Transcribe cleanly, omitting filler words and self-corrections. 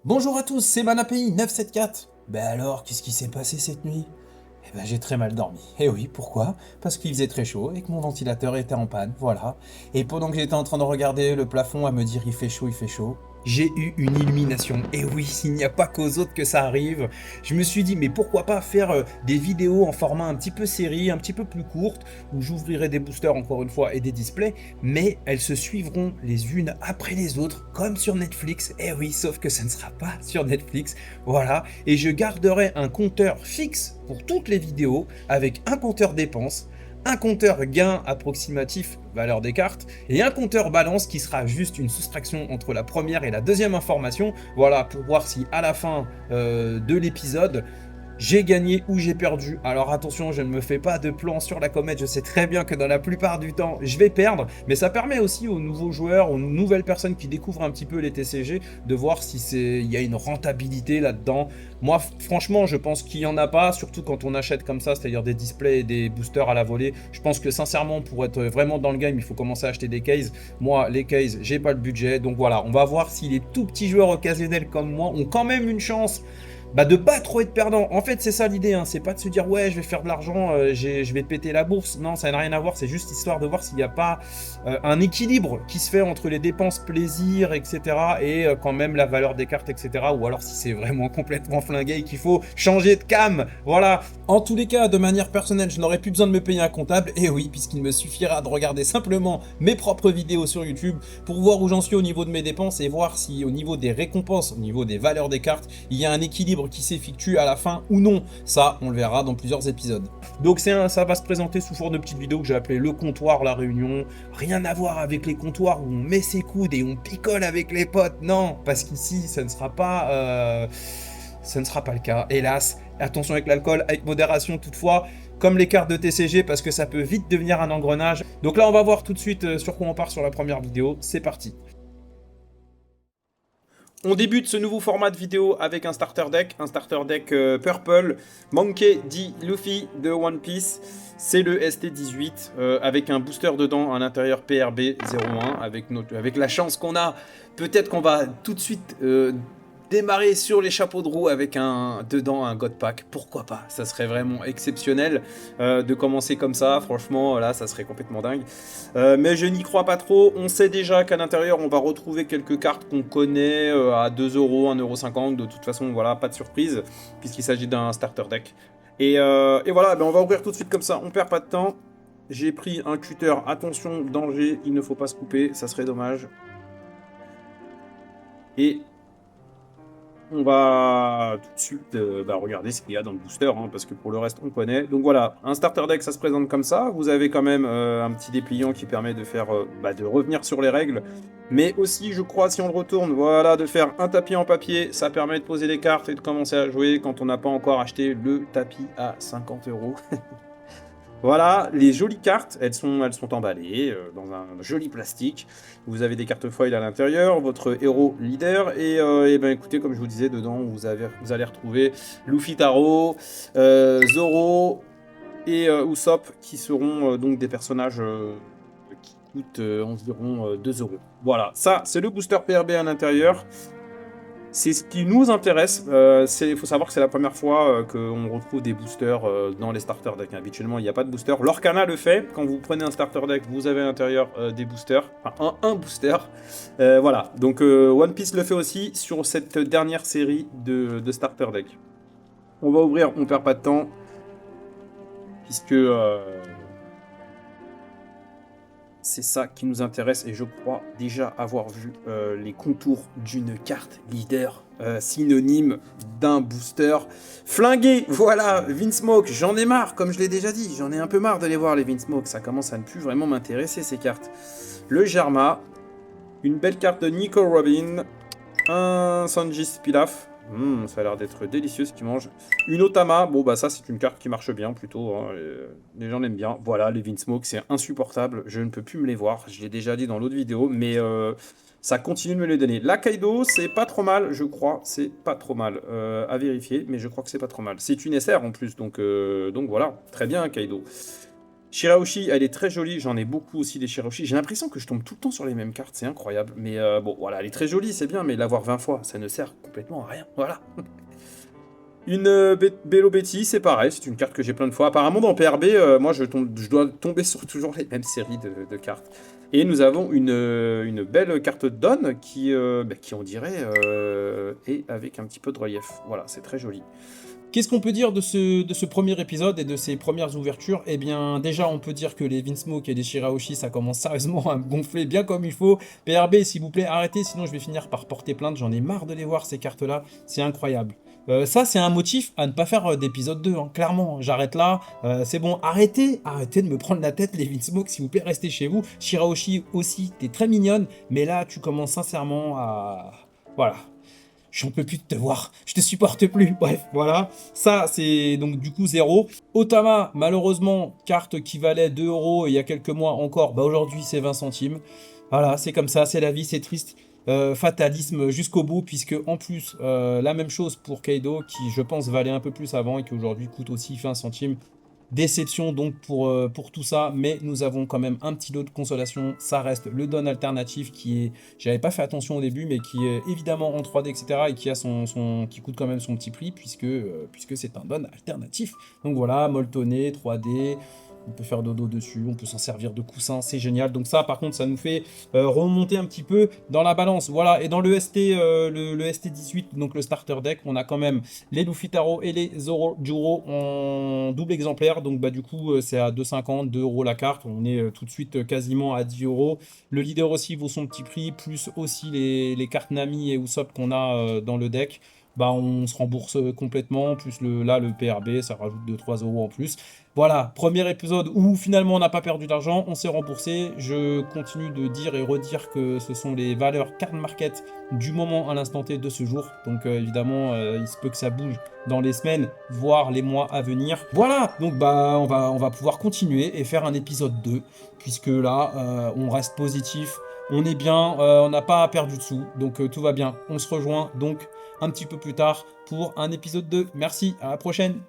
Bonjour à tous, c'est ManaPI 974. Ben alors, qu'est-ce qui s'est passé cette nuit? Eh ben j'ai très mal dormi. Et oui, pourquoi? Parce qu'il faisait très chaud et que mon ventilateur était en panne, voilà. Et pendant que j'étais en train de regarder le plafond à me dire il fait chaud, j'ai eu une illumination. Et oui, il n'y a pas qu'aux autres que ça arrive. Je me suis dit, mais pourquoi pas faire des vidéos en format un petit peu série, un petit peu plus courte, où j'ouvrirai des boosters encore une fois et des displays, mais elles se suivront les unes après les autres, comme sur Netflix. Et oui, sauf que ce ne sera pas sur Netflix. Voilà. Et je garderai un compteur fixe pour toutes les vidéos, avec un compteur dépenses, un compteur gain approximatif, valeur des cartes, et un compteur balance qui sera juste une soustraction entre la première et la deuxième information, voilà, pour voir si à la fin de l'épisode, j'ai gagné ou j'ai perdu. Alors attention, je ne me fais pas de plan sur la comète, je sais très bien que dans la plupart du temps, je vais perdre, mais ça permet aussi aux nouveaux joueurs, aux nouvelles personnes qui découvrent un petit peu les TCG, de voir si il y a une rentabilité là-dedans. Moi, franchement, je pense qu'il n'y en a pas, surtout quand on achète comme ça, c'est-à-dire des displays et des boosters à la volée. Je pense que sincèrement, pour être vraiment dans le game, il faut commencer à acheter des cases. Moi, les cases, j'ai pas le budget, donc voilà, on va voir si les tout petits joueurs occasionnels comme moi ont quand même une chance de pas trop être perdant. En fait, c'est ça l'idée, hein. C'est pas de se dire ouais, je vais faire de l'argent, je vais péter la bourse. Non, ça n'a rien à voir. C'est juste histoire de voir s'il n'y a pas un équilibre qui se fait entre les dépenses plaisir, etc. et quand même la valeur des cartes, etc. Ou alors si c'est vraiment complètement flingué et qu'il faut changer de cam. Voilà. En tous les cas, de manière personnelle, je n'aurais plus besoin de me payer un comptable. Et oui, puisqu'il me suffira de regarder simplement mes propres vidéos sur YouTube pour voir où j'en suis au niveau de mes dépenses et voir si au niveau des récompenses, au niveau des valeurs des cartes, il y a un équilibre qui s'effectue à la fin ou non. Ça, on le verra dans plusieurs épisodes. Donc ça va se présenter sous forme de petite vidéo que j'ai appelée le comptoir, la réunion. Rien à voir avec les comptoirs où on met ses coudes et on picole avec les potes. Non, parce qu'ici, ce ne sera pas le cas, hélas. Attention avec l'alcool, avec modération toutefois, comme les cartes de TCG, parce que ça peut vite devenir un engrenage. Donc là, on va voir tout de suite sur quoi on part sur la première vidéo. C'est parti. On débute ce nouveau format de vidéo avec un starter deck Purple, Monkey D. Luffy de One Piece. C'est le ST18 avec un booster dedans, à l'intérieur PRB 01, avec la chance qu'on a. Peut-être qu'on va tout de suite démarrer sur les chapeaux de roue avec dedans un God Pack. Pourquoi pas? Ça serait vraiment exceptionnel de commencer comme ça. Franchement, là, ça serait complètement dingue. Mais je n'y crois pas trop. On sait déjà qu'à l'intérieur, on va retrouver quelques cartes qu'on connaît à 2 euros, 1,50 €. De toute façon, voilà, pas de surprise, puisqu'il s'agit d'un starter deck. Et voilà, on va ouvrir tout de suite comme ça. On perd pas de temps. J'ai pris un cutter. Attention, danger, il ne faut pas se couper, ça serait dommage. Et on va tout de suite regarder ce qu'il y a dans le booster, hein, parce que pour le reste, on connaît. Donc voilà, un starter deck, ça se présente comme ça. Vous avez quand même un petit dépliant qui permet de faire, de revenir sur les règles. Mais aussi, je crois, si on le retourne, voilà, de faire un tapis en papier. Ça permet de poser les cartes et de commencer à jouer quand on n'a pas encore acheté le tapis à 50 euros. Voilà, les jolies cartes, elles sont emballées dans un joli plastique. Vous avez des cartes foil à l'intérieur, votre héros leader, et ben écoutez, comme je vous disais, dedans, vous allez retrouver Luffy Taro, Zoro et Usopp, qui seront donc des personnages qui coûtent environ 2 euros. Voilà, ça, c'est le booster PRB à l'intérieur. C'est ce qui nous intéresse. Il faut savoir que c'est la première fois qu'on retrouve des boosters dans les starter decks. Habituellement, il n'y a pas de booster. Lorcana le fait. Quand vous prenez un starter deck, vous avez à l'intérieur des boosters. Enfin, un booster. Voilà. Donc, One Piece le fait aussi sur cette dernière série de starter deck. On va ouvrir, on perd pas de temps. Puisque c'est ça qui nous intéresse et je crois déjà avoir vu les contours d'une carte leader synonyme d'un booster flingué. Voilà, Vinsmoke, j'en ai marre, comme je l'ai déjà dit, j'en ai un peu marre d'aller voir les Vinsmoke, ça commence à ne plus vraiment m'intéresser ces cartes. Le Germa, une belle carte de Nico Robin, un Sanji Pilaf. Ça a l'air d'être délicieux ce qu'il mange. Une Otama, bon bah ça c'est une carte qui marche bien plutôt, hein, les gens l'aiment bien. Voilà, les Vinsmoke c'est insupportable, je ne peux plus me les voir, je l'ai déjà dit dans l'autre vidéo, mais ça continue de me les donner. La Kaido c'est pas trop mal, je crois, c'est pas trop mal, à vérifier, mais je crois que c'est pas trop mal. C'est une SR en plus, donc voilà, très bien Kaido. Shirahoshi, elle est très jolie, j'en ai beaucoup aussi des Shirahoshi. J'ai l'impression que je tombe tout le temps sur les mêmes cartes, c'est incroyable. Mais bon, voilà, elle est très jolie, c'est bien, mais l'avoir 20 fois, ça ne sert complètement à rien. Voilà. Une Bello Betty, c'est pareil, c'est une carte que j'ai plein de fois. Apparemment, dans PRB, moi, je dois tomber sur toujours les mêmes séries de cartes. Et nous avons une belle carte Dawn qui on dirait, est avec un petit peu de relief. Voilà, c'est très joli. Qu'est-ce qu'on peut dire de ce premier épisode et de ces premières ouvertures? Eh bien, déjà, on peut dire que les Vinsmoke et les Shirahoshi, ça commence sérieusement à me gonfler bien comme il faut. PRB, s'il vous plaît, arrêtez, sinon je vais finir par porter plainte. J'en ai marre de les voir, ces cartes-là. C'est incroyable. Ça, c'est un motif à ne pas faire d'épisode 2, hein. Clairement. J'arrête là. C'est bon, arrêtez de me prendre la tête, les Vinsmoke, s'il vous plaît, restez chez vous. Shirahoshi aussi, t'es très mignonne, mais là, tu commences sincèrement à... Voilà. J'en peux plus de te voir, je te supporte plus. Bref, voilà. Ça, c'est donc du coup 0. Otama, malheureusement, carte qui valait 2 euros il y a quelques mois encore, bah aujourd'hui c'est 20 centimes. Voilà, c'est comme ça, c'est la vie, c'est triste. Fatalisme jusqu'au bout, puisque en plus, la même chose pour Kaido, qui je pense valait un peu plus avant et qui aujourd'hui coûte aussi 20 centimes. Déception donc pour tout ça, mais nous avons quand même un petit lot de consolation. Ça reste le Don alternatif qui est, j'avais pas fait attention au début, mais qui est évidemment en 3D, etc. et qui a qui coûte quand même son petit prix puisque c'est un Don alternatif. Donc voilà, molletonné, 3D. On peut faire dodo dessus, on peut s'en servir de coussin, c'est génial. Donc ça, par contre, ça nous fait remonter un petit peu dans la balance. Voilà, et dans le ST, le ST18, donc le starter deck, on a quand même les Luffy Taro et les Zoro Juro en double exemplaire. Donc bah du coup, c'est à 2,50, 2 euros la carte. On est tout de suite quasiment à 10 euros. Le leader aussi vaut son petit prix, plus aussi les cartes Nami et Usopp qu'on a dans le deck. Bah, on se rembourse complètement, plus le PRB, ça rajoute 2-3 euros en plus. Voilà, premier épisode où finalement on n'a pas perdu d'argent, on s'est remboursé. Je continue de dire et redire que ce sont les valeurs card market du moment à l'instant T de ce jour. Donc évidemment, il se peut que ça bouge dans les semaines, voire les mois à venir. Voilà, donc bah on va pouvoir continuer et faire un épisode 2, puisque là, on reste positif, on est bien, on n'a pas perdu de sous, donc tout va bien. On se rejoint donc un petit peu plus tard pour un épisode 2. Merci, à la prochaine.